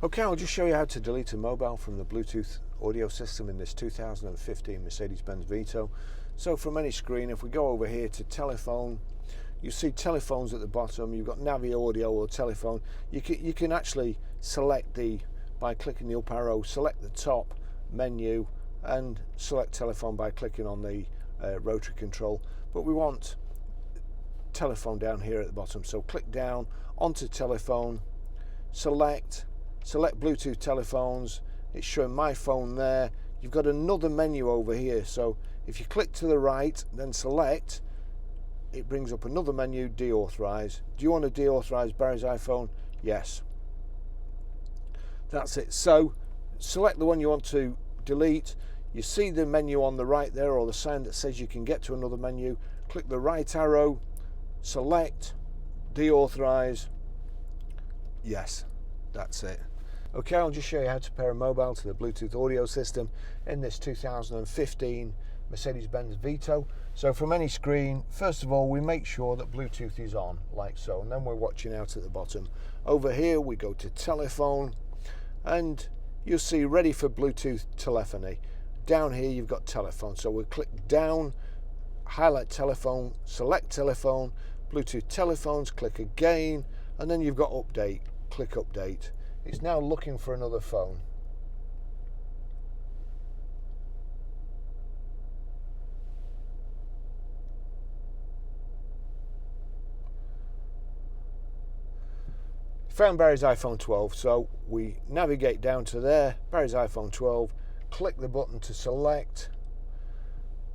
Okay, I'll just show you how to delete a mobile from the Bluetooth audio system in this 2015 Mercedes-Benz Vito. So from any screen, if we go over here to telephone, you see telephones at the bottom. You've got Navi audio or telephone. You can actually select by clicking the up arrow, select the top menu and select telephone by clicking on the rotary control. But we want telephone down here at the bottom. So click down onto telephone, select Bluetooth telephones. It's showing my phone there. You've got another menu over here, so if you click to the right then select, it brings up another menu, deauthorize. Do you want to deauthorize Barry's iPhone? Yes. That's it. So select the one you want to delete. You see the menu on the right there, or the sign that says you can get to another menu. Click the right arrow, select, deauthorize. Yes, that's it. Okay, I'll just show you how to pair a mobile to the Bluetooth audio system in this 2015 Mercedes-Benz Vito. So from any screen, first of all, we make sure that Bluetooth is on, like so, and then we're watching out at the bottom. Over here, we go to telephone, and you'll see ready for Bluetooth telephony. Down here, you've got telephone. So we'll click down, highlight telephone, select telephone, Bluetooth telephones, click again, and then you've got update, click update. It's now looking for another phone. Found Barry's iPhone 12, so we navigate down to there, Barry's iPhone 12, click the button to select.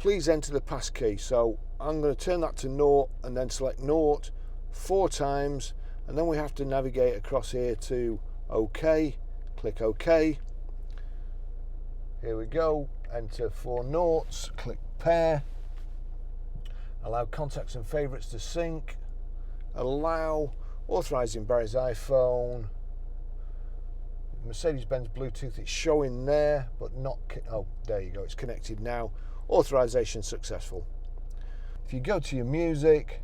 Please enter the passkey. So I'm going to turn that to 0 and then select 0 4 times, and then we have to navigate across here to OK, click OK. Here we go, enter 4 noughts, click pair, allow contacts and favorites to sync, allow, authorizing Barry's iPhone, Mercedes-Benz Bluetooth, it's showing there, but not, oh, there you go, it's connected now, authorization successful. If you go to your music,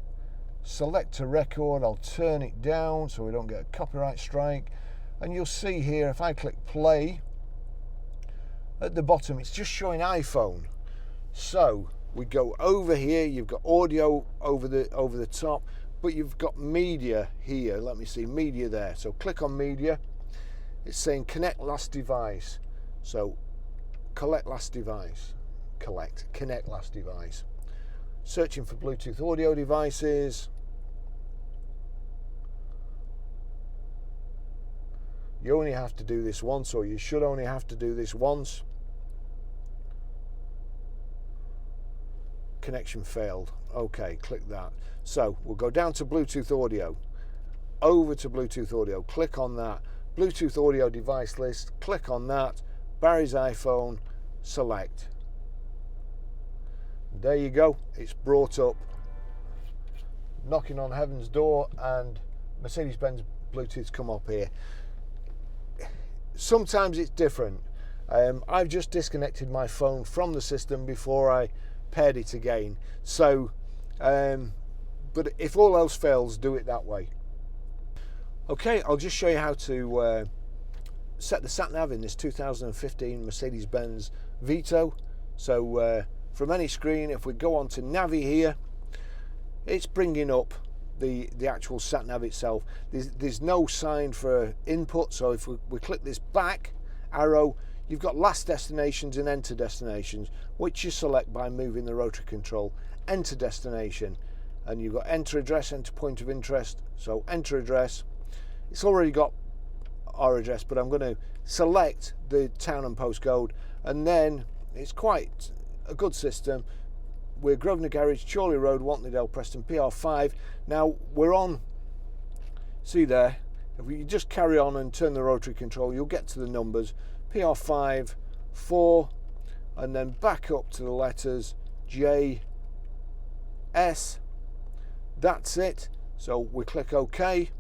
select a record, I'll turn it down so we don't get a copyright strike. And you'll see here, if I click play, at the bottom it's just showing iPhone. So we go over here, you've got audio over the top, but you've got media here. Let me see, media there. So click on media. It's saying connect last device. So connect last device. Searching for Bluetooth audio devices. You only have to do this once, or you should only have to do this once. Connection failed. Okay, click that. So we'll go down to Bluetooth audio, over to Bluetooth audio, click on that. Bluetooth audio device list, click on that. Barry's iPhone, select. There you go, it's brought up. Knocking on heaven's door and Mercedes-Benz Bluetooth's come up here. Sometimes it's different. I've just disconnected my phone from the system before I paired it again. So, but if all else fails, do it that way. Okay, I'll just show you how to set the Sat Nav in this 2015 Mercedes-Benz Vito. So from any screen, if we go on to Navi here, it's bringing up the actual Sat Nav itself. There's no sign for input, so if we click this back arrow, you've got last destinations and enter destinations, which you select by moving the rotary control. Enter destination, and you've got enter address, enter point of interest. So enter address, it's already got our address, but I'm going to select the town and postcode, and then it's quite a good system. We're Grosvenor Garage, Chorley Road, Wantleydale, Preston, PR5. Now we're on, see there, if we just carry on and turn the rotary control, you'll get to the numbers, PR5, 4, and then back up to the letters J, S. That's it. So we click OK.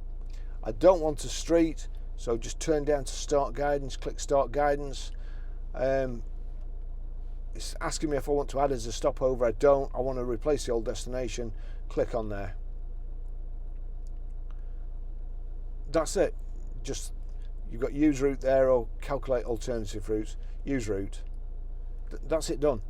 I don't want a street, so just turn down to start guidance, click start guidance. It's asking me if I want to add as a stopover. I don't. I want to replace the old destination. Click on there. That's it. Just You've got use route there, or calculate alternative routes. Use route. That's it done.